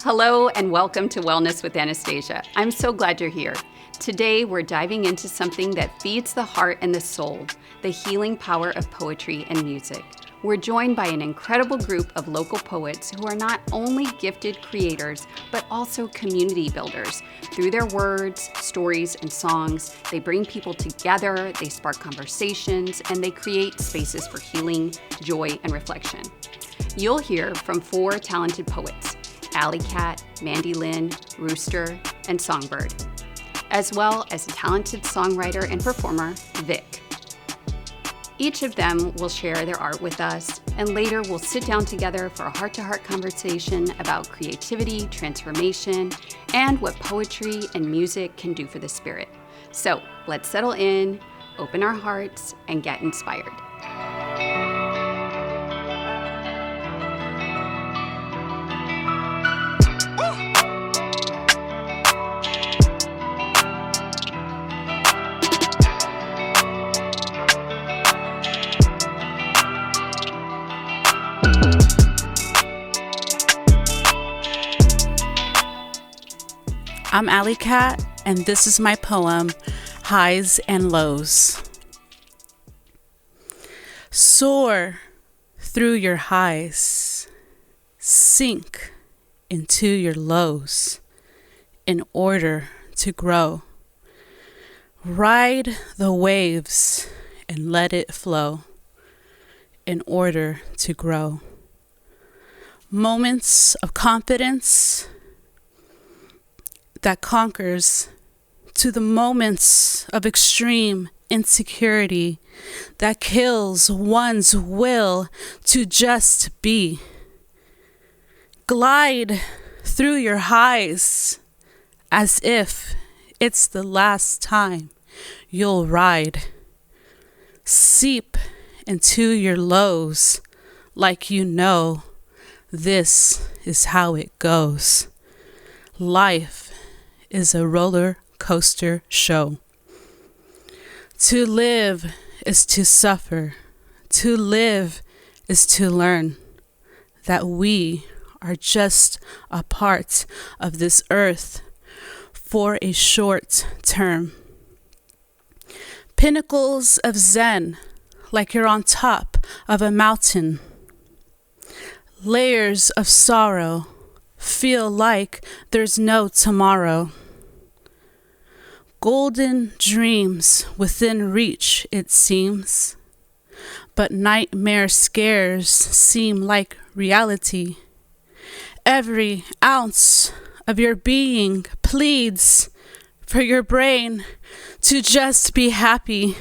Hello and welcome to Wellness with Anastasia. I'm so glad you're here. Today we're diving into something that feeds the heart and the soul, the healing power of poetry and music. We're joined by an incredible group of local poets who are not only gifted creators, but also community builders. Through their words, stories, and songs, they bring people together, they spark conversations, and they create spaces for healing, joy, and reflection. You'll hear from 4 talented poets: Alley Cat, Mandy Lynn, Rooster, and Songbird, as well as a talented songwriter and performer, Vic. Each of them will share their art with us, and later we'll sit down together for a heart-to-heart conversation about creativity, transformation, and what poetry and music can do for the spirit. So let's settle in, open our hearts, and get inspired. I'm Alley Cat, and this is my poem, Highs and Lows. Soar through your highs, sink into your lows in order to grow. Ride the waves and let it flow in order to grow. Moments of confidence that conquers to the moments of extreme insecurity that kills one's will to just be. Glide through your highs as if it's the last time you'll ride. Seep into your lows like you know this is how it goes. Life is a roller coaster show. To live is to suffer. To live is to learn that we are just a part of this earth for a short term. Pinnacles of Zen, like you're on top of a mountain. Layers of sorrow, feel like there's no tomorrow. Golden dreams within reach, it seems, but nightmare scares seem like reality. Every ounce of your being pleads for your brain to just be happy.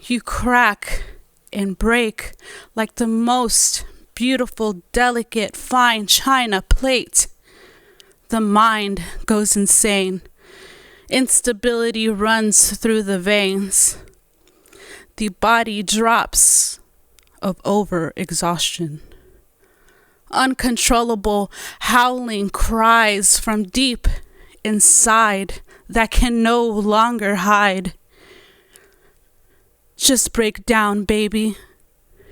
You crack and break like the most beautiful, delicate, fine china plate. The mind goes insane. Instability runs through the veins. The body drops of overexhaustion. Uncontrollable howling cries from deep inside that can no longer hide. Just break down, baby.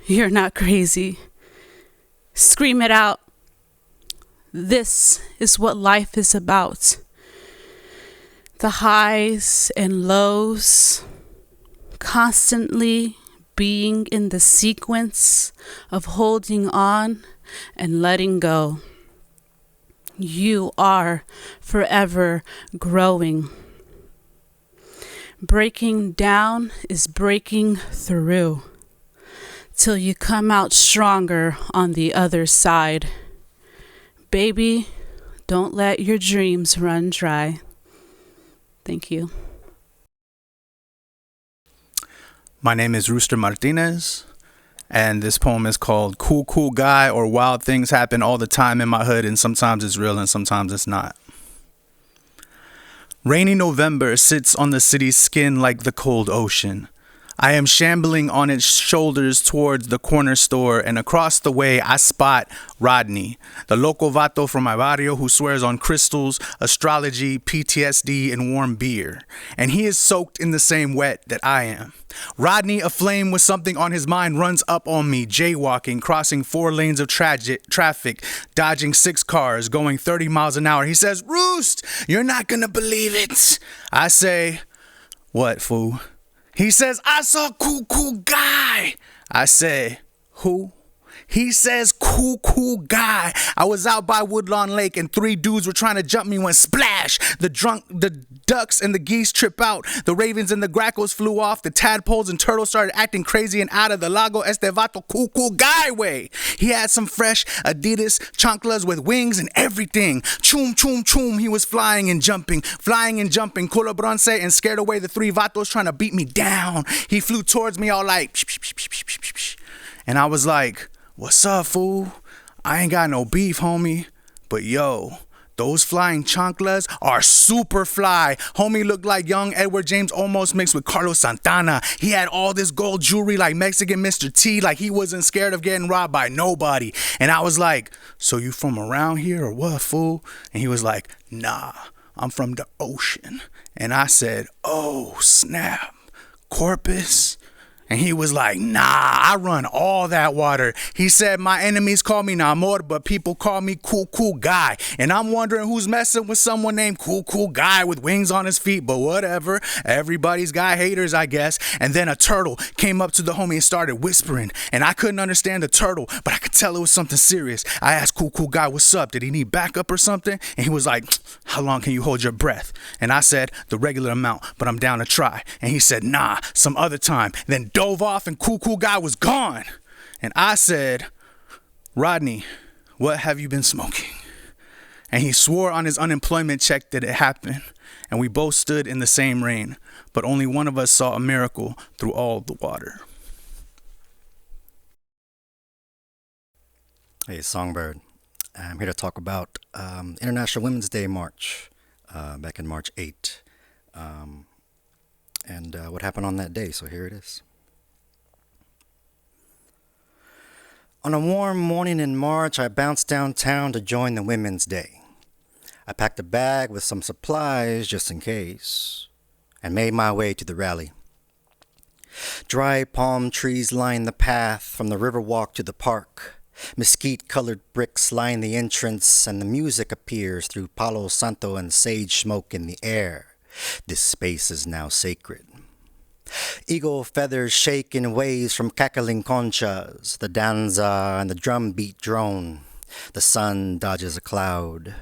You're not crazy. Scream it out. This is what life is about. The highs and lows, constantly being in the sequence of holding on and letting go. You are forever growing. Breaking down is breaking through till you come out stronger on the other side. Baby, don't let your dreams run dry. Thank you. My name is Rooster Martinez, and this poem is called Cool Cool Guy, or Wild Things Happen All the Time in My Hood, and sometimes it's real and sometimes it's not. Rainy November sits on the city's skin like the cold ocean. I am shambling on its shoulders towards the corner store, and across the way I spot Rodney, the local vato from my barrio who swears on crystals, astrology, PTSD, and warm beer. And he is soaked in the same wet that I am. Rodney, aflame with something on his mind, runs up on me, jaywalking, crossing 4 lanes of traffic, dodging 6 cars, going 30 miles an hour. He says, "Roost, you're not gonna believe it." I say, "What, fool?" He says, "I saw cool guy." I say, "Who?" He says, cool guy. I was out by Woodlawn Lake and 3 dudes were trying to jump me when splash. The ducks and the geese trip out. The ravens and the grackles flew off. The tadpoles and turtles started acting crazy and out of the Lago Estevato cool guy way. He had some fresh Adidas chanclas with wings and everything. Choom, choom, choom. He was flying and jumping, colabronce, and scared away the 3 vatos trying to beat me down. He flew towards me all like, psh, psh, psh, psh, psh, psh. And I was like, "What's up, fool? I ain't got no beef, homie. But yo, those flying chanclas are super fly." Homie looked like young Edward James almost mixed with Carlos Santana. He had all this gold jewelry like Mexican Mr. T, like he wasn't scared of getting robbed by nobody. And I was like, "So you from around here or what, fool?" And he was like, "Nah, I'm from the ocean." And I said, "Oh, snap. Corpus?" And he was like, "Nah, I run all that water." He said, "My enemies call me Namor, but people call me cool guy." And I'm wondering who's messing with someone named cool guy with wings on his feet, but whatever. Everybody's got haters, I guess. And then a turtle came up to the homie and started whispering. And I couldn't understand the turtle, but I could tell it was something serious. I asked cool guy, "What's up? Did he need backup or something?" And he was like, "How long can you hold your breath?" And I said, "The regular amount, but I'm down to try." And he said, "Nah, some other time." Then dove off and cool guy was gone. And I said, "Rodney, what have you been smoking?" And he swore on his unemployment check that it happened. And we both stood in the same rain, but only one of us saw a miracle through all the water. Hey, Songbird. I'm here to talk about International Women's Day March back in March 8. And what happened on that day. So here it is. On a warm morning in March, I bounced downtown to join the Women's Day. I packed a bag with some supplies just in case, and made my way to the rally. Dry palm trees line the path from the Riverwalk to the park. Mesquite-colored bricks line the entrance, and the music appears through Palo Santo and sage smoke in the air. This space is now sacred. Eagle feathers shake in waves from cackling conchas. The danza and the drumbeat drone. The sun dodges a cloud.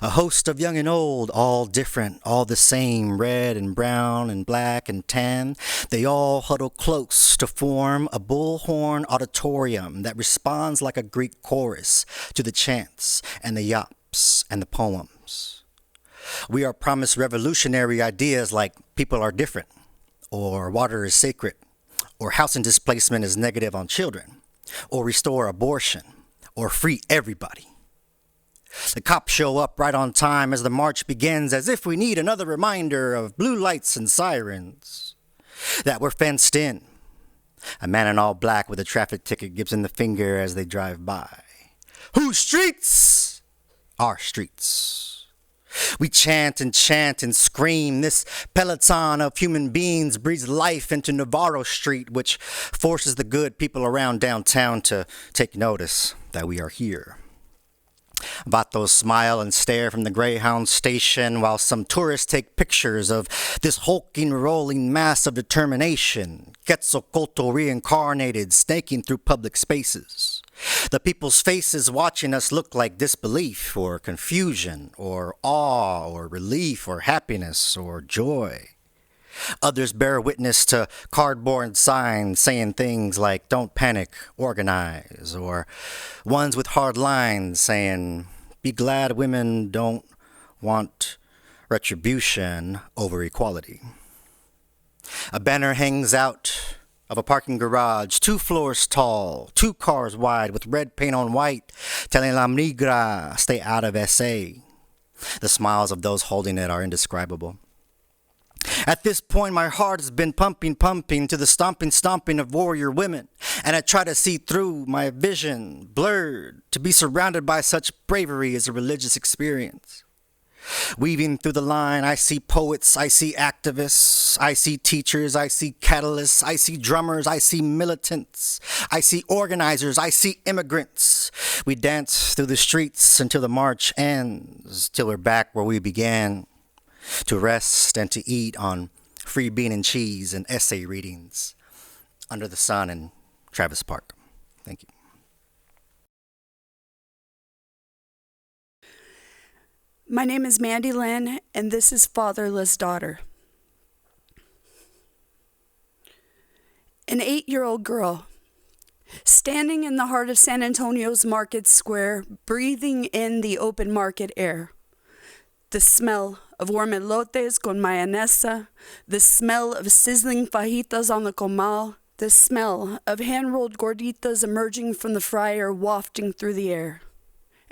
A host of young and old, all different, all the same, red and brown and black and tan. They all huddle close to form a bullhorn auditorium that responds like a Greek chorus to the chants and the yaps and the poems. We are promised revolutionary ideas like people are different, or water is sacred, or housing displacement is negative on children, or restore abortion, or free everybody. The cops show up right on time as the march begins, as if we need another reminder of blue lights and sirens, that we're fenced in. A man in all black with a traffic ticket gives them the finger as they drive by. Whose streets? Our streets. We chant and scream. This peloton of human beings breathes life into Navarro Street, which forces the good people around downtown to take notice that we are here. Vatos smile and stare from the Greyhound station while some tourists take pictures of this hulking, rolling mass of determination, Quetzalcoatl reincarnated, snaking through public spaces. The people's faces watching us look like disbelief or confusion or awe or relief or happiness or joy. Others bear witness to cardboard signs saying things like, "Don't panic, organize," or ones with hard lines saying, "Be glad women don't want retribution over equality." A banner hangs out of a parking garage, 2 floors tall, 2 cars wide with red paint on white, telling La Migra, stay out of SA. The smiles of those holding it are indescribable. At this point, my heart has been pumping to the stomping of warrior women, and I try to see through my vision, blurred. To be surrounded by such bravery is a religious experience. Weaving through the line, I see poets, I see activists, I see teachers, I see catalysts, I see drummers, I see militants, I see organizers, I see immigrants. We dance through the streets until the march ends, till we're back where we began, to rest and to eat on free bean and cheese and essay readings under the sun in Travis Park. Thank you. My name is Mandy Lynn, and this is Fatherless Daughter. An 8-year-old girl, standing in the heart of San Antonio's market square, breathing in the open market air. The smell of warm elotes con mayonesa, the smell of sizzling fajitas on the comal, the smell of hand-rolled gorditas emerging from the fryer wafting through the air.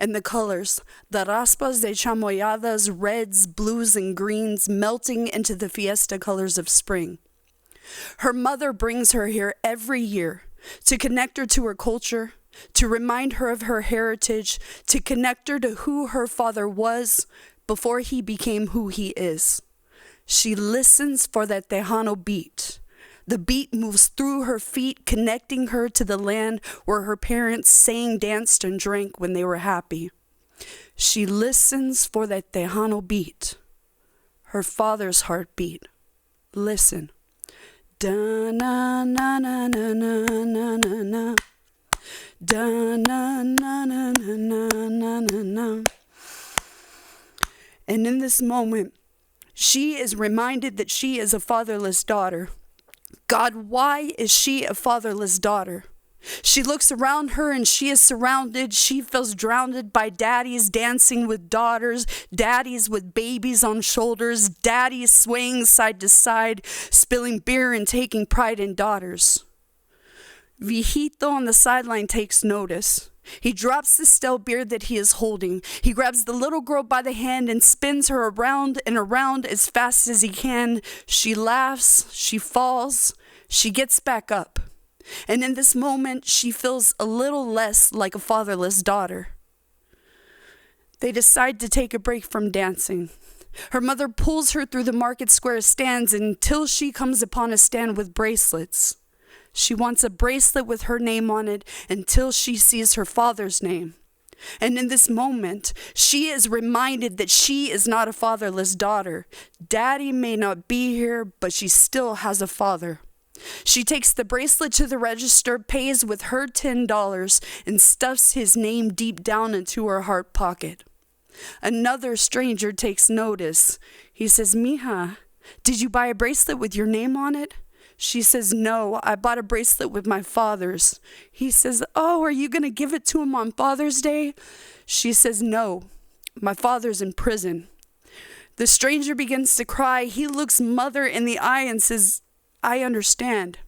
And the colors, the raspas de chamoyadas, reds, blues, and greens melting into the fiesta colors of spring. Her mother brings her here every year to connect her to her culture, to remind her of her heritage, to connect her to who her father was before he became who he is. She listens for that Tejano beat. The beat moves through her feet, connecting her to the land where her parents sang, danced, and drank when they were happy. She listens for that Tejano beat, her father's heartbeat. Listen. Da-na-na-na-na-na-na-na. Da-na-na-na-na-na-na-na. And in this moment, she is reminded that she is a fatherless daughter. God, why is she a fatherless daughter? She looks around her and she is surrounded. She feels drowned by daddies dancing with daughters, daddies with babies on shoulders, daddies swaying side to side, spilling beer and taking pride in daughters. Viejito on the sideline takes notice. He drops the stale beer that he is holding. He grabs the little girl by the hand and spins her around and around as fast as he can. She laughs, she falls, she gets back up. And in this moment, she feels a little less like a fatherless daughter. They decide to take a break from dancing. Her mother pulls her through the market square stands until she comes upon a stand with bracelets. She wants a bracelet with her name on it until she sees her father's name. And in this moment, she is reminded that she is not a fatherless daughter. Daddy may not be here, but she still has a father. She takes the bracelet to the register, pays with her $10, and stuffs his name deep down into her heart pocket. Another stranger takes notice. He says, "Mija, did you buy a bracelet with your name on it?" She says, "No, I bought a bracelet with my father's." He says, "Oh, are you going to give it to him on Father's Day?" She says, "No, my father's in prison." The stranger begins to cry. He looks mother in the eye and says, "I understand.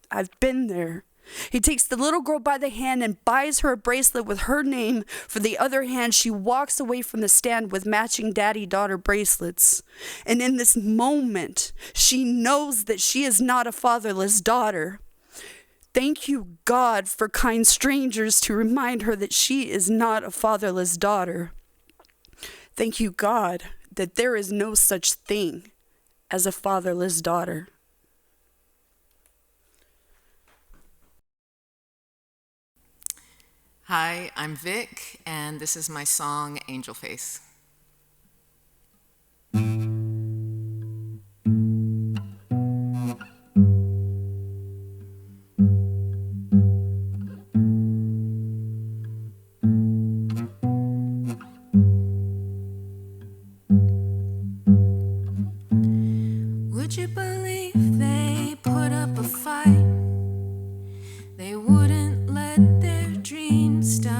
I've been there." He takes the little girl by the hand and buys her a bracelet with her name. For the other hand, she walks away from the stand with matching daddy-daughter bracelets. And in this moment, she knows that she is not a fatherless daughter. Thank you, God, for kind strangers to remind her that she is not a fatherless daughter. Thank you, God, that there is no such thing as a fatherless daughter. Hi, I'm Vic, and this is my song, Angel Face. Would you believe they put up a fight? They wouldn't let their dreams die.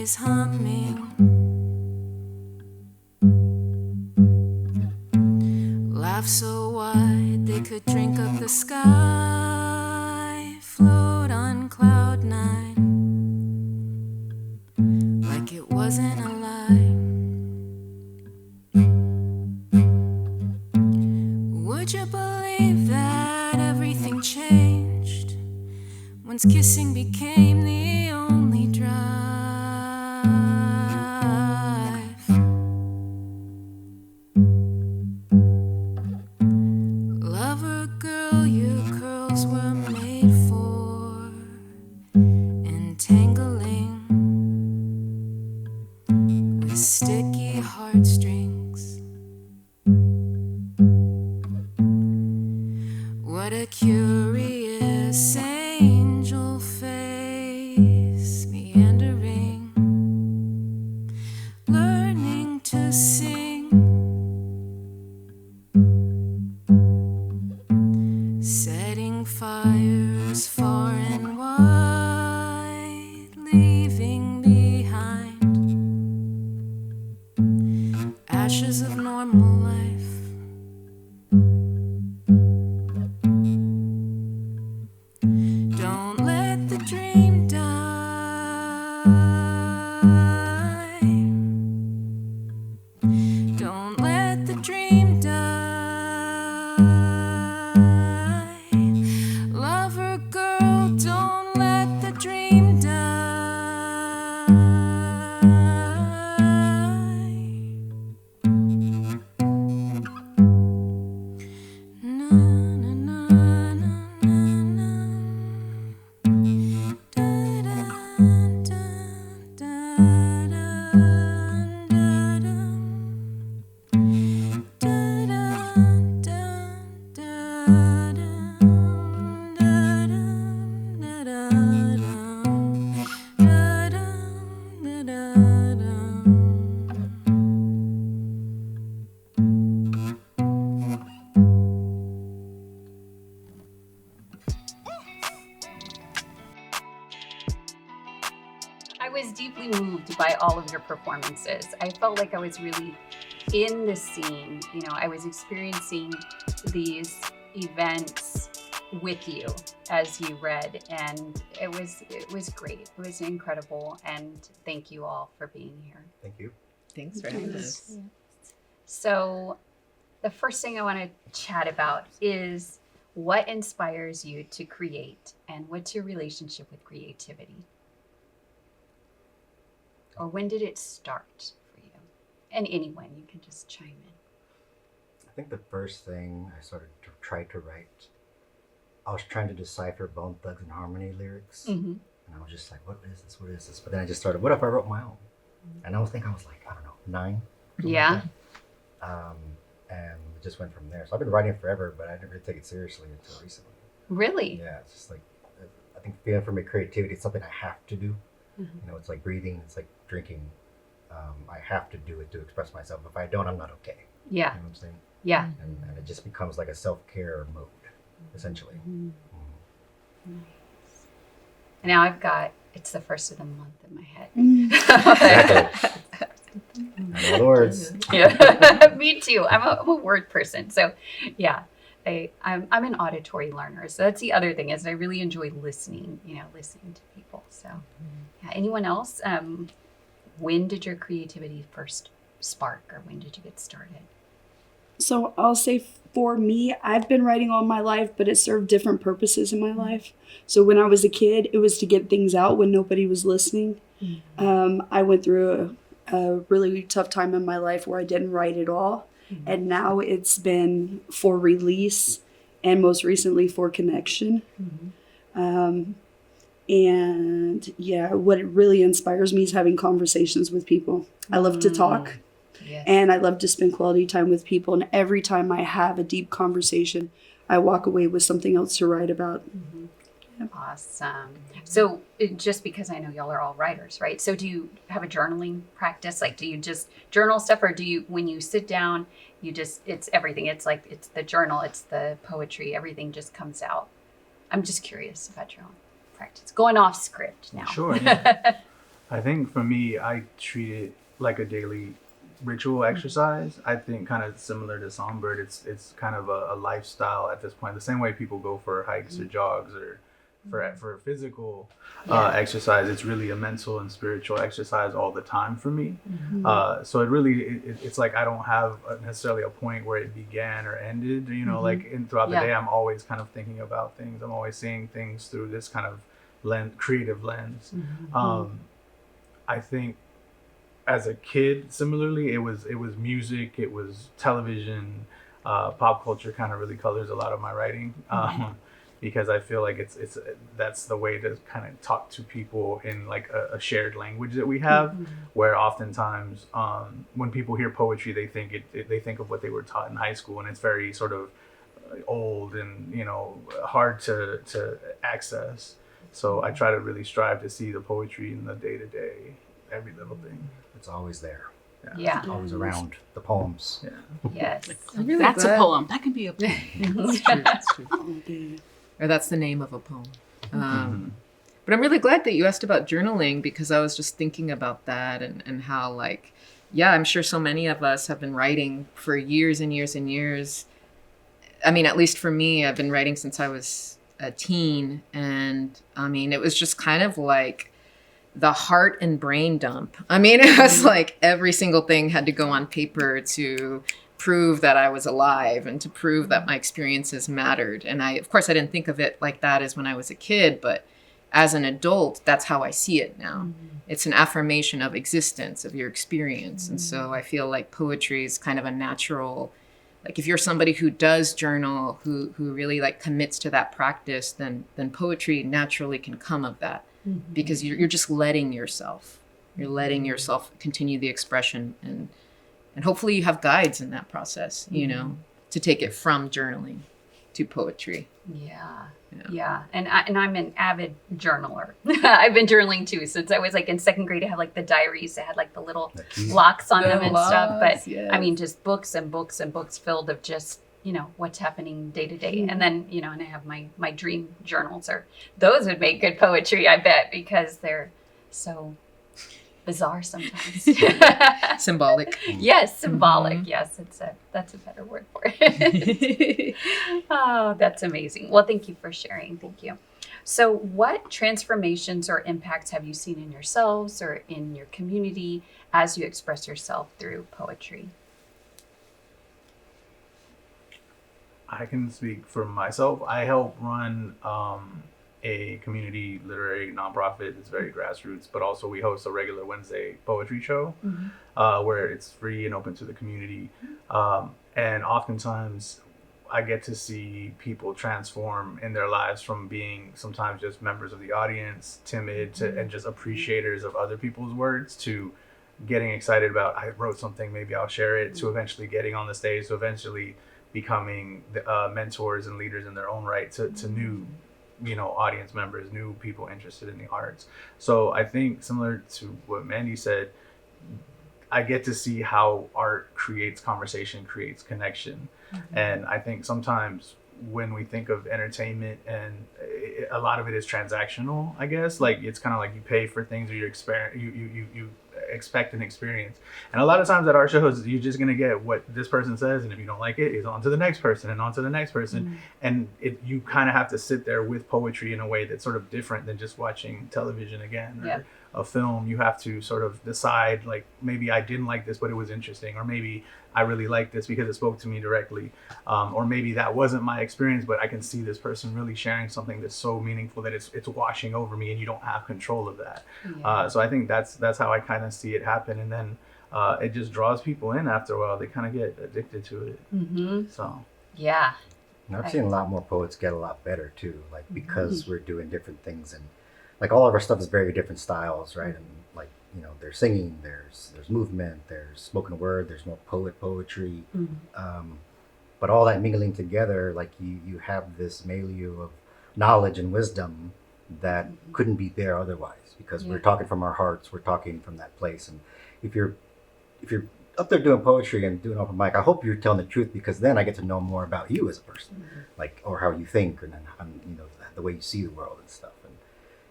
bees humming. Laugh so wide they could drink up the sky. Float on cloud nine like it wasn't a lie. Would you believe that everything changed once kissing became the only drive? Lover girl, your curls were made for entangling with sticky heartstrings. What a curious angel face, meandering, learning to sing, setting fires far and wide, leaving behind ashes of normal life. Don't let the dream die. Don't let the dream die. Lover girl, don't let the dream die. Na, na, na, na, na, na. I was deeply moved by all of your performances. I felt like I was really in the scene. You know, I was experiencing these events with you as you read, and it was great. It was incredible, and thank you all for being here. Thank you. Thanks for having us. So, the first thing I want to chat about is what inspires you to create, and what's your relationship with creativity? Or when did it start for you? And anyone, you can just chime in. I think the first thing I started to try to write, I was trying to decipher Bone Thugs and Harmony lyrics. Mm-hmm. And I was just like, what is this? What is this? But then I just started, what if I wrote my own? And I was like, I don't know, 9. Yeah. Like and it just went from there. So I've been writing forever, but I didn't really take it seriously until recently. Really? Yeah, it's just like, I think feeling for me, creativity, it's something I have to do. Mm-hmm. You know, it's like breathing, it's like drinking. I have to do it to express myself. If I don't, I'm not okay. Yeah. You know what I'm saying? Yeah. And it just becomes like a self-care mode, essentially. Mm-hmm. Nice. And now it's the first of the month in my head. Exactly. I know the words. Yeah. Me too. I'm a word person. So yeah, I'm an auditory learner. So that's the other thing is I really enjoy listening to people. So yeah. Anyone else? When did your creativity first spark, or when did you get started? So I'll say for me, I've been writing all my life, but it served different purposes in my life. So when I was a kid, it was to get things out when nobody was listening. Mm-hmm. I went through a really tough time in my life where I didn't write at all. Mm-hmm. And now it's been for release and most recently for connection. Mm-hmm. And yeah, what really inspires me is having conversations with people. I love to talk. Yes. And I love to spend quality time with people. And every time I have a deep conversation, I walk away with something else to write about. Mm-hmm. Yep. Awesome. So just because I know y'all are all writers, right? So do you have a journaling practice? Like, do you just journal stuff, or do you, when you sit down, it's everything. It's like, it's the journal, it's the poetry, everything just comes out. I'm just curious about your own practice. Going off script now. Sure. Yeah. I think for me, I treat it like a daily ritual exercise. I think kind of similar to Songbird, it's kind of a lifestyle at this point. The same way people go for hikes or jogs or for physical exercise, it's really a mental and spiritual exercise all the time for me. So it really it's like I don't have necessarily a point where it began or ended. You know, like throughout the day, I'm always kind of thinking about things. I'm always seeing things through this kind of creative lens. I think as a kid, similarly, it was music, it was television, pop culture kind of really colors a lot of my writing, because I feel like it's that's the way to kind of talk to people in like a shared language that we have, where oftentimes when people hear poetry, they think they think of what they were taught in high school, and it's very sort of old and hard to access. So I try to really strive to see the poetry in the day-to-day, every little thing. It's always there. Yeah. It's always around the poems. Yeah. Yes. I'm really That's glad- a poem. That can be a poem. That's true. That's true. Or that's the name of a poem. But I'm really glad that you asked about journaling, because I was just thinking about that and how, like, yeah, I'm sure so many of us have been writing for years and years and years. I mean, at least for me, I've been writing since I was a teen. And I mean, it was just kind of like the heart and brain dump. I mean, it was like every single thing had to go on paper to prove that I was alive and to prove that my experiences mattered. And of course, I didn't think of it like that as when I was a kid, but as an adult, that's how I see it now. It's an affirmation of existence, of your experience. And so I feel like poetry is kind of a natural, like if you're somebody who does journal, who really like commits to that practice, then poetry naturally can come of that, because you're just letting yourself continue the expression, and hopefully you have guides in that process, to take it from journaling to poetry. Yeah. And I'm an avid journaler. I've been journaling too since I was like in second grade. I had like the diaries that had like the little locks on them and stuff. But yes. I mean, just books and books and books filled of just, what's happening day to day. And then, and I have my dream journals, or those would make good poetry, I bet, because they're so bizarre sometimes. Symbolic. Yes, symbolic. Yes, that's a better word for it. Oh, that's amazing. Well, thank you for sharing. Thank you. So what transformations or impacts have you seen in yourselves or in your community as you express yourself through poetry? I can speak for myself. I help run a community literary nonprofit. It's very grassroots, but also we host a regular Wednesday poetry show where it's free and open to the community. And oftentimes I get to see people transform in their lives from being sometimes just members of the audience, timid, and just appreciators of other people's words, to getting excited about, I wrote something, maybe I'll share it, to eventually getting on the stage, to eventually becoming mentors and leaders in their own right to new audience members, new people interested in the arts. So I think similar to what Mandy said, I get to see how art creates conversation, creates connection. And I think sometimes when we think of entertainment, and a lot of it is transactional, I guess, like it's kind of like you pay for things, or you expect an experience. And a lot of times at art shows, you're just going to get what this person says, and if you don't like it, it's on to the next person and on to the next person. And you kind of have to sit there with poetry in a way that's sort of different than just watching television again, or a film. You have to sort of decide, like, maybe I didn't like this, but it was interesting, or maybe I really like this because it spoke to me directly, or maybe that wasn't my experience, but I can see this person really sharing something that's so meaningful that it's washing over me, and you don't have control of that. So I think that's how I kind of see it happen, and then it just draws people in after a while. They kind of get addicted to it. So Yeah. And I've seen a lot more poets get a lot better too, like because we're doing different things, and like all of our stuff is very different styles, right? And like, there's singing, there's movement, there's spoken word, there's more poetry, but all that mingling together, like you have this milieu of knowledge and wisdom that couldn't be there otherwise, because we're talking from our hearts, we're talking from that place. And if you're up there doing poetry and doing open mic, I hope you're telling the truth, because then I get to know more about you as a person, like, or how you think, and the way you see the world and stuff. And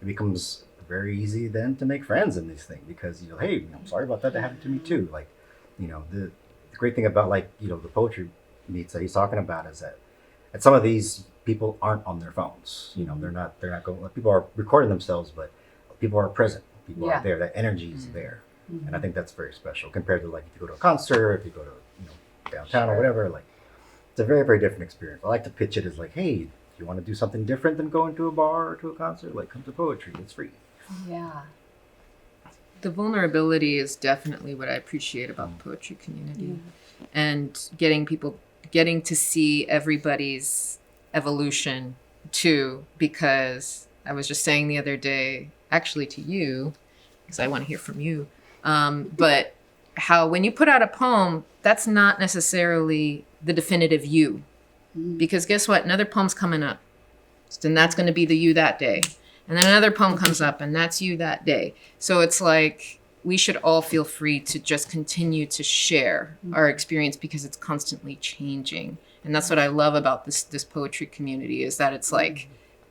it becomes very easy then to make friends in this thing because hey, I'm sorry about that happened to me too. Like, the great thing about the poetry meets that he's talking about is that some of these people aren't on their phones. They're not going. People are recording themselves, but people are present. People are there. That energy is there, and I think that's very special compared to if you go to a concert, if you go to downtown or whatever. Like, it's a very, very different experience. I like to pitch it as hey, if you want to do something different than going to a bar or to a concert, come to poetry. It's free. Yeah. The vulnerability is definitely what I appreciate about the poetry community, and getting to see everybody's evolution too, because I was just saying the other day, actually to you, because I want to hear from you, but how when you put out a poem, that's not necessarily the definitive you, because guess what? Another poem's coming up, and that's going to be the you that day. And then another poem comes up, and that's you that day. So it's we should all feel free to just continue to share our experience because it's constantly changing. And that's what I love about this poetry community is that it's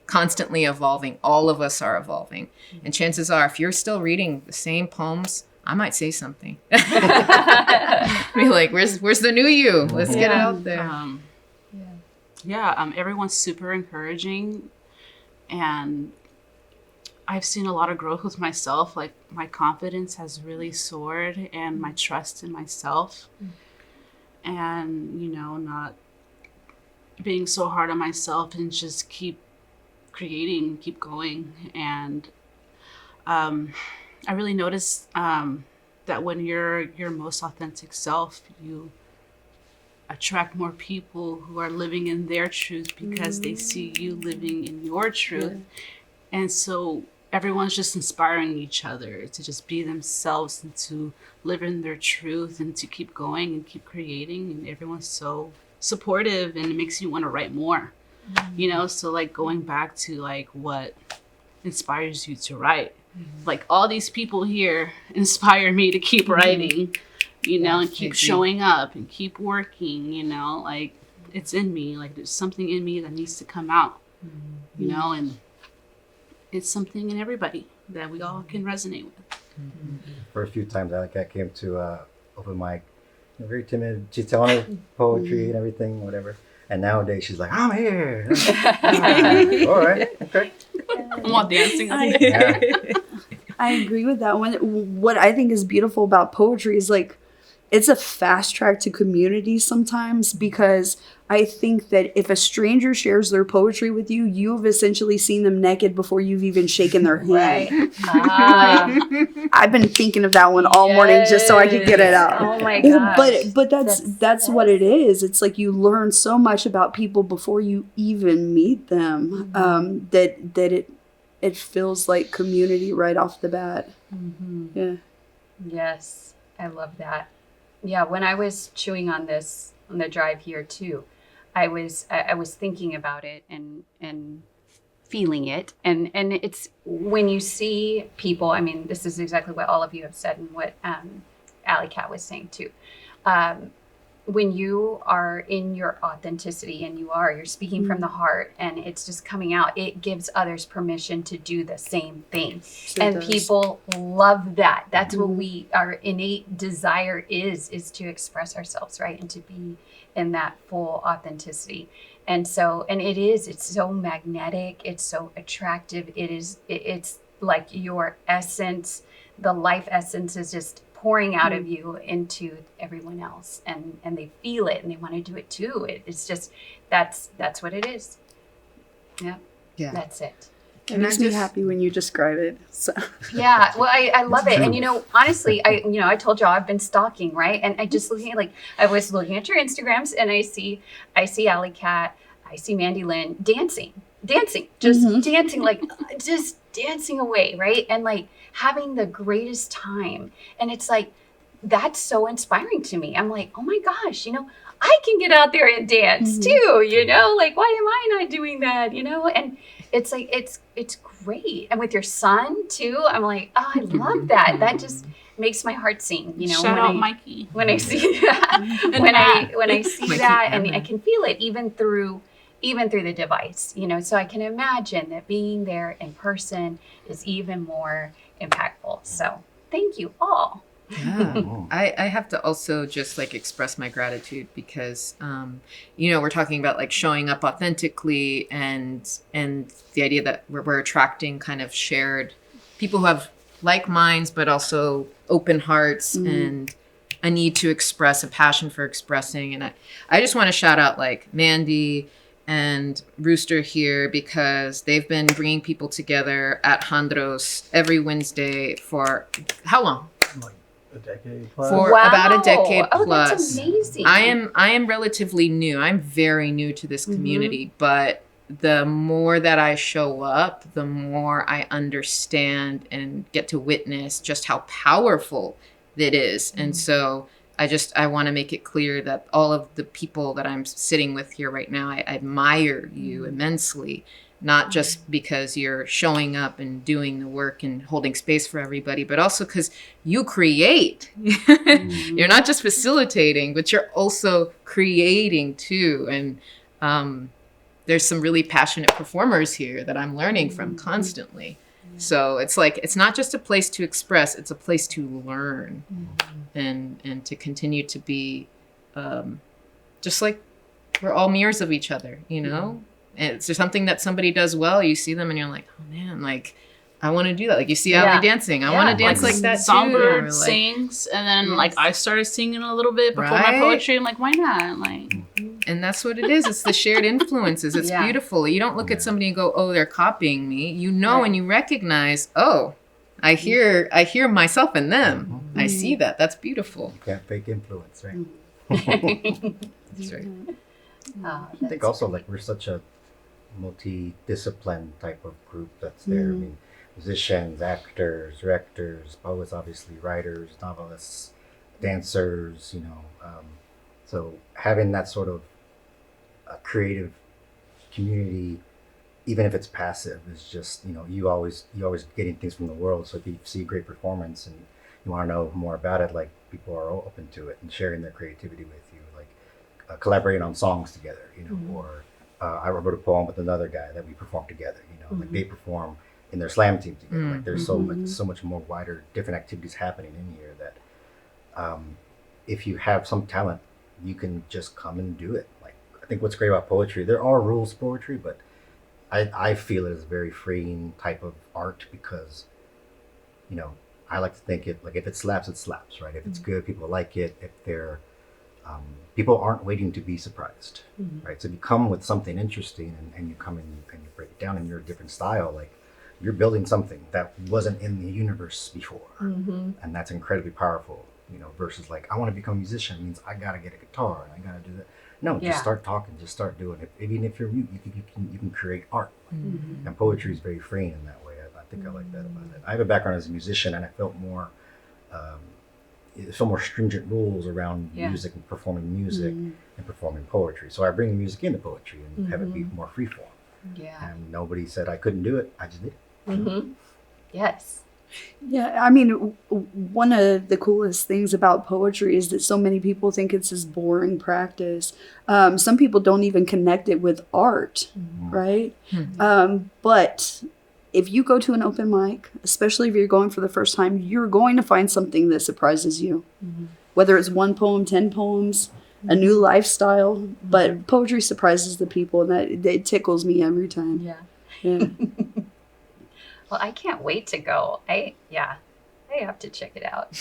constantly evolving. All of us are evolving. And chances are, if you're still reading the same poems, I might say something. Be where's the new you? Let's get it out there. Everyone's super encouraging, and I've seen a lot of growth with myself. My confidence has really soared, and my trust in myself, and not being so hard on myself, and just keep creating, keep going. And I really noticed that when you're your most authentic self, you attract more people who are living in their truth because they see you living in your truth. And so everyone's just inspiring each other to just be themselves and to live in their truth and to keep going and keep creating. And everyone's so supportive, and it makes you want to write more, so going back to what inspires you to write. All these people here inspire me to keep writing, and keep showing up and keep working, it's in me. There's something in me that needs to come out, and it's something in everybody that we all can resonate with. For a few times, Alicat came to open mic, very timid. She's telling her poetry and everything, whatever. And nowadays she's like, I'm here. All right, okay. I'm all dancing. I agree with that one. What I think is beautiful about poetry is it's a fast track to community sometimes, because I think that if a stranger shares their poetry with you, you've essentially seen them naked before you've even shaken their hand. I've been thinking of that one all morning just so I could get it out. Oh my gosh. But that's what it is. It's you learn so much about people before you even meet them, that it feels like community right off the bat. Yeah. Yes, I love that. Yeah, when I was chewing on this on the drive here too, I was thinking about it and feeling it, and it's when you see people. I mean, this is exactly what all of you have said, and what Alley Cat was saying too. When you are in your authenticity and you're speaking from the heart, and it's just coming out, it gives others permission to do the same thing. And people love that. That's what our innate desire is to express ourselves, right? And to be in that full authenticity. And it's so magnetic. It's so attractive. It's like your essence, the life essence is just pouring out of you into everyone else, and they feel it and they want to do it too. It's just that's what it is. Yeah. That's it. It makes me happy when you describe it. So. Yeah, well, I love it. And honestly, I told y'all I've been stalking, right? And I just looking at I was looking at your Instagrams, and I see Alley Cat, I see Mandy Lynn dancing, just dancing, just dancing away, right? And having the greatest time. And it's that's so inspiring to me. I'm oh my gosh, I can get out there and dance too, why am I not doing that, And it's it's great. And with your son too, I'm oh, I love that. That just makes my heart sing, Shout out Mikey. When I see that, when I see that, and I can feel it even through even through the device, so I can imagine that being there in person is even more impactful. So thank you all. Yeah, I have to also just like express my gratitude because, we're talking about like showing up authentically and the idea that we're attracting kind of shared people who have like minds, but also open hearts and a need to express, a passion for expressing. And I just want to shout out like Mandy and Rooster here because they've been bringing people together at Handros every Wednesday for how long? Like a decade plus. For about a decade plus. That's amazing. I am relatively new. I'm very new to this community, but the more that I show up, the more I understand and get to witness just how powerful it is. And so I want to make it clear that all of the people that I'm sitting with here right now, I admire you immensely, not just because you're showing up and doing the work and holding space for everybody, but also because you create. You're not just facilitating, but you're also creating too. And there's some really passionate performers here that I'm learning from constantly. So it's like, it's not just a place to express, it's a place to learn and to continue to be just like we're all mirrors of each other, And it's just something that somebody does well, you see them and you're like, oh man, like I want to do that. Like you see Ali dancing. I want to dance like that Songbird too. sings, and then like I started singing a little bit before my poetry. I'm like, why not? Like, and that's what it is. It's the shared influences. It's beautiful. You don't look at somebody and go, "Oh, they're copying me." And you recognize, "Oh, I hear myself in them. I see that. That's beautiful." You can't fake influence, right? That's right. I think also like we're such a multi-discipline type of group that's there. I mean, musicians, actors, directors, poets, obviously writers, novelists, dancers, so having that sort of creative community, even if it's passive, is just, you always getting things from the world. So if you see a great performance and you want to know more about it, like people are all open to it and sharing their creativity with you, like collaborating on songs together, or I wrote a poem with another guy that we performed together, like they perform in their slam team together. Like there's so much more wider, different activities happening in here that if you have some talent, you can just come and do it. Like I think what's great about poetry, there are rules to poetry, but I feel it is a very freeing type of art because, I like to think it like if it slaps, right? If it's good, people like it. If they're people aren't waiting to be surprised, right? So if you come with something interesting and you come and you break it down and you're a different style, like you're building something that wasn't in the universe before, and that's incredibly powerful. Versus like I want to become a musician means I gotta get a guitar and I gotta do that. No, just start talking, just start doing it. Even if you're mute, you can create art. And poetry is very freeing in that way. I think I like that about it. I have a background as a musician, and I felt more stringent rules around music and performing music and performing poetry. So I bring music into poetry and have it be more freeform. Yeah. And nobody said I couldn't do it. I just did it. Yes. Yeah, I mean, one of the coolest things about poetry is that so many people think it's this boring practice. Some people don't even connect it with art, right? But if you go to an open mic, especially if you're going for the first time, you're going to find something that surprises you. Whether it's one poem, 10 poems, a new lifestyle, but poetry surprises the people, and that it tickles me every time. Yeah. Well, I can't wait to go. I have to check it out.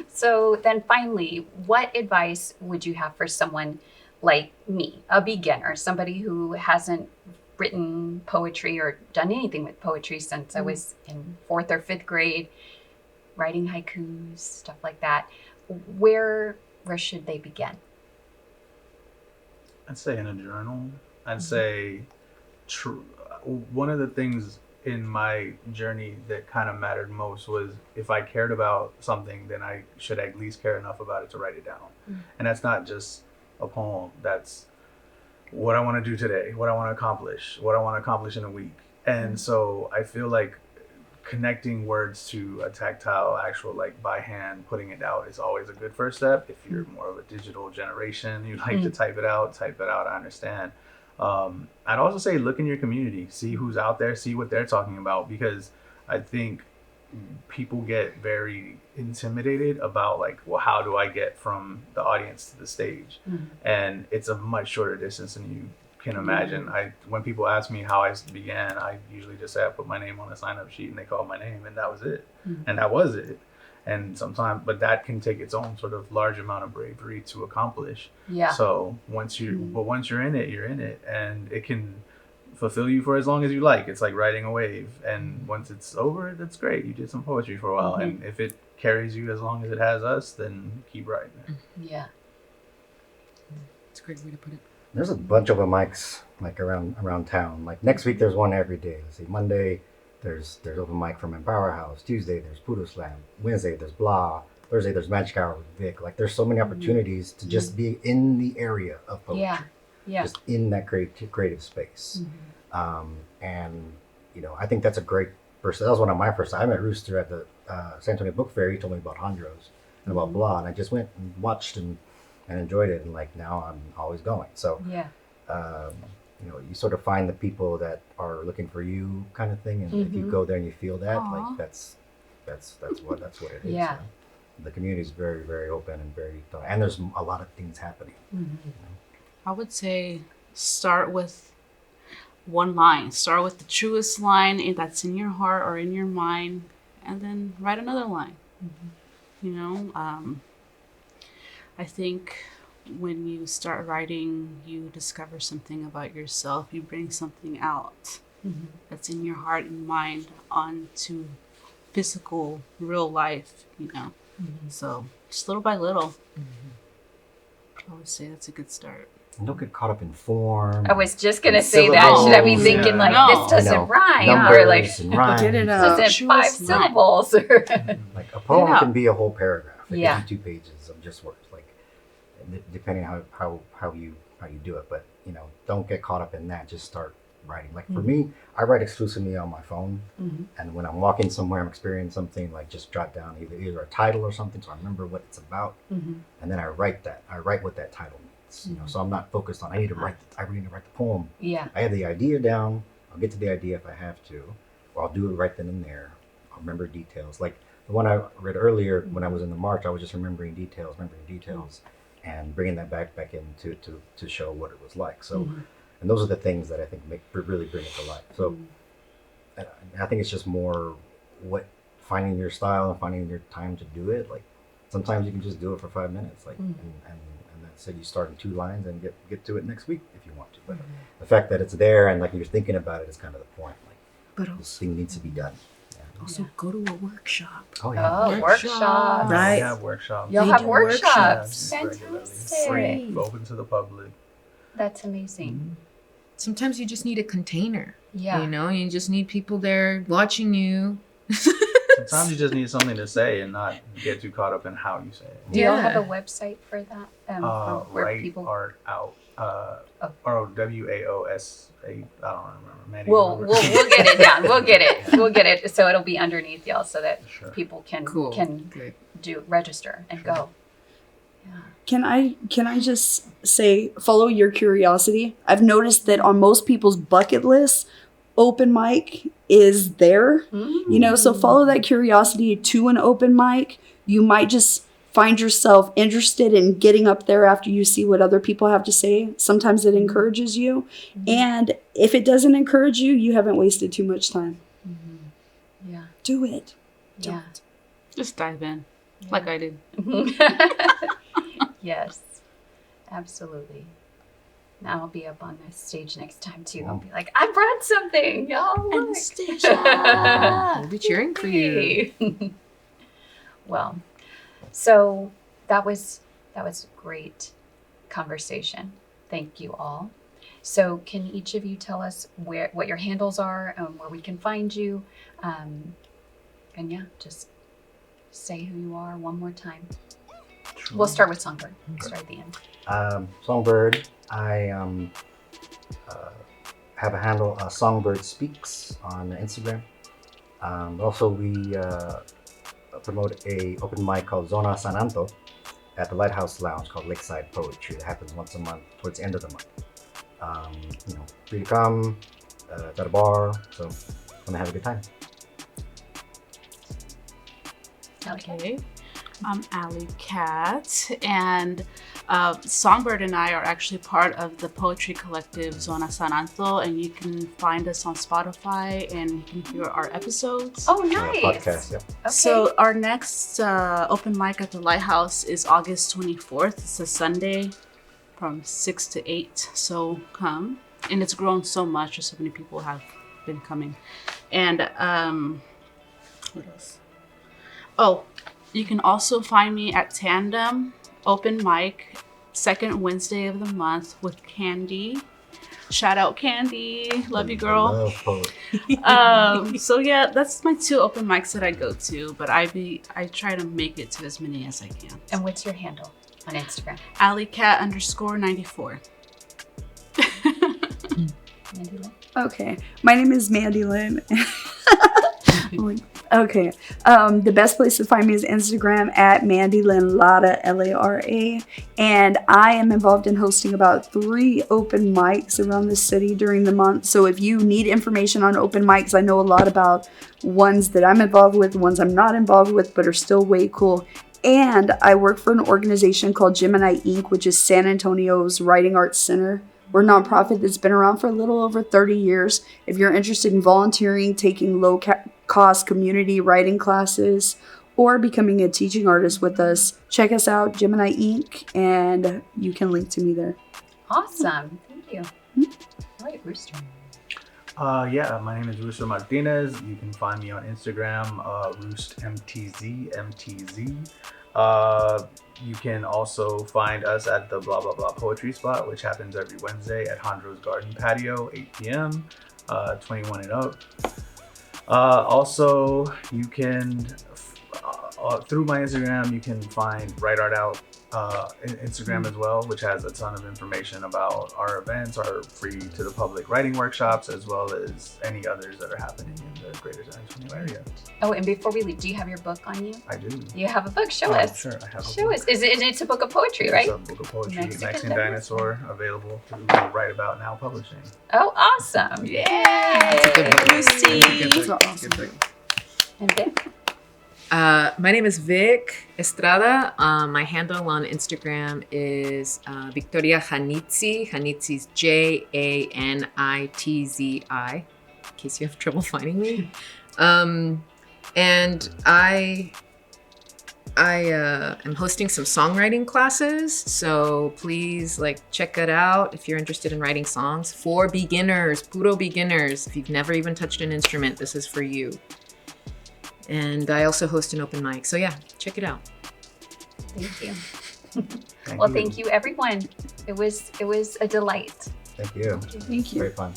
So then finally, what advice would you have for someone like me, a beginner, somebody who hasn't written poetry or done anything with poetry since I was in 4th or 5th grade, writing haikus, stuff like that? Where should they begin? I'd say in a journal. I'd say one of the things in my journey that kind of mattered most was if I cared about something, then I should at least care enough about it to write it down. And that's not just a poem. That's what I want to do today, what I want to accomplish in a week. And so I feel like connecting words to a tactile, actual, like by hand, putting it out is always a good first step. If you're more of a digital generation, you like to type it out, I understand. I'd also say look in your community, see who's out there, see what they're talking about, because I think people get very intimidated about like, well, how do I get from the audience to the stage? And it's a much shorter distance than you can imagine. When people ask me how I began, I usually just say I put my name on a sign-up sheet and they called my name, and that was it. And that was it. And sometimes, but that can take its own sort of large amount of bravery to accomplish. Yeah. So once you're in it, you're in it, and it can fulfill you for as long as you like. It's like riding a wave, and once it's over, that's great. You did some poetry for a while, and if it carries you as long as it has us, then keep writing it. Yeah. It's a great way to put it. There's a bunch of open mics like around town. Like next week, there's one every day. Let's see, Monday, there's open mic from Empower House. Tuesday, there's Poodle Slam. Wednesday, there's Blah. Thursday, there's Magic Hour with Vic. Like there's so many opportunities to just be in the area of poetry. Yeah. Just in that creative space. And you know, I think that's a great first. That was one of my first. I met Rooster at the San Antonio Book Fair. He told me about Hondros and about Blah, and I just went and watched and enjoyed it. And like now, I'm always going. So you know, you sort of find the people that are looking for you, kind of thing. And if you go there and you feel that, like that's what it is. Yeah. You know? The community is very, very open and very, and there's a lot of things happening. You know? I would say start with one line. Start with the truest line that's in your heart or in your mind, and then write another line. You know, I think when you start writing, you discover something about yourself. You bring something out that's in your heart and mind onto physical, real life, you know. So just little by little. I would say that's a good start. And don't get caught up in form. I was just gonna and say that. Should I be syllables thinking and, like No. this doesn't you know, rhyme, numbers or like and rhymes. Get it this out. isn't five Truest line. syllables? Or Like a poem Yeah. can be a whole paragraph. It Yeah. can be 2 pages of just words. Like depending on how you do it. But you know, don't get caught up in that. Just start writing. Like for me, I write exclusively on my phone, and when I'm walking somewhere, I'm experiencing something, like just jot down either a title or something, so I remember what it's about, and then I write that. I write what that title means. You know, so I'm not focused on I need to write the poem. yeah. I have the idea down. I'll get to the idea if I have to, or I'll do it right then and there. I'll remember details. Like the one I read earlier when I was in the march, I was just remembering details, and bringing that back in to show what it was like. So, and those are the things that I think really bring it to life. So, I think it's just more finding your style and finding your time to do it. Like sometimes you can just do it for 5 minutes, like and that's it. You start in 2 lines and get to it next week if you want to. But the fact that it's there and like you're thinking about it is kind of the point. Like But this thing needs to be done. also go to a workshop. Oh yeah. Oh, workshops. Right. We have workshops. You'll They have do workshops. regularly. Fantastic. Open to the public. That's amazing. Sometimes you just need a container. Yeah. You know, you just need people there watching you. Sometimes you just need something to say and not get too caught up in how you say it. Do y'all Yeah. have a website for that? For where Write people. art out. WAOSA. I don't remember. Mandy, We'll remember? get it down. We'll get it. So it'll be underneath y'all, so that Sure. people can Cool. can Good. register and go. Can I just say, follow your curiosity? I've noticed that on most people's bucket lists, open mic is there. You know, so follow that curiosity to an open mic. You might just find yourself interested in getting up there after you see what other people have to say. Sometimes it encourages you. And if it doesn't encourage you, you haven't wasted too much time. Yeah. Do it. Yeah. Just dive in, like I did. Yes. Absolutely. Now I'll be up on the stage next time too. I'll be like, I brought something, y'all. Look. Anastasia. We'll be cheering for you. Well, so that was a great conversation. Thank you all. So can each of you tell us what your handles are and where we can find you? And yeah, just say who you are one more time. We'll start with Songbird. Start at the end. Songbird. I have a handle, Songbird Speaks on Instagram. Also, we promote a open mic called Zona Sananto at the Lighthouse Lounge called Lakeside Poetry. It happens once a month towards the end of the month. Free to come, it's at a bar, so gonna have a good time. Okay. I'm Alley Cat, and Songbird and I are actually part of the poetry collective Zona Sananto, and you can find us on Spotify and you can hear our episodes. Oh, nice. Podcast, yep. Okay. So our next open mic at the Lighthouse is August 24th. It's a Sunday from 6 to 8, so come. And it's grown so much, so many people have been coming. And what else? Oh, you can also find me at Tandem Open Mic, second Wednesday of the month with Candy. Shout out Candy. Love you, girl. Love poetry. So yeah, that's my 2 open mics that I go to, but I try to make it to as many as I can. And what's your handle on Instagram? AlleyCat_94. Mandy Lynn? Okay, my name is Mandy Lynn. Okay, the best place to find me is Instagram at Mandy Lynn Lara, Lara, and I am involved in hosting about 3 open mics around the city during the month. So if you need information on open mics, I know a lot about ones that I'm involved with, ones I'm not involved with, but are still way cool. And I work for an organization called Gemini Inc., which is San Antonio's Writing Arts Center. We're a nonprofit that's been around for a little over 30 years. If you're interested in volunteering, taking low-cost community writing classes, or becoming a teaching artist with us, check us out, Gemini Inc., and you can link to me there. Awesome. Thank you. All right, Rooster. Yeah, my name is Rooster Martinez. You can find me on Instagram, RoostMTZ. You can also find us at the Blah Blah Blah Poetry Spot, which happens every Wednesday at Hondro's Garden Patio, 8 p.m., 21 and up. Also, you can, through my Instagram, you can find Write Art Out Instagram as well, which has a ton of information about our events, our free to the public writing workshops, as well as any others that are happening in the greater San Antonio area. Oh, and before we leave, do you have your book on you? I do. You have a book. Show us. Sure, I have a Show book. us. It's a book of poetry, right? It's a book of poetry, Mexican Mexican Dinosaur, available through Write About Now Publishing. Oh, awesome. Yay. Lucy. And Vic? My name is Vic Estrada. My handle on Instagram is Victoria Janitzi. Janitzi is Janitzi, in case you have trouble finding me. And I am hosting some songwriting classes, so please check it out if you're interested in writing songs for beginners, puro beginners. If you've never even touched an instrument, this is for you. And I also host an open mic. So yeah, check it out. Thank you. Thank Well, you. thank you, everyone. It was a delight. Thank you. Thank you. Very fun.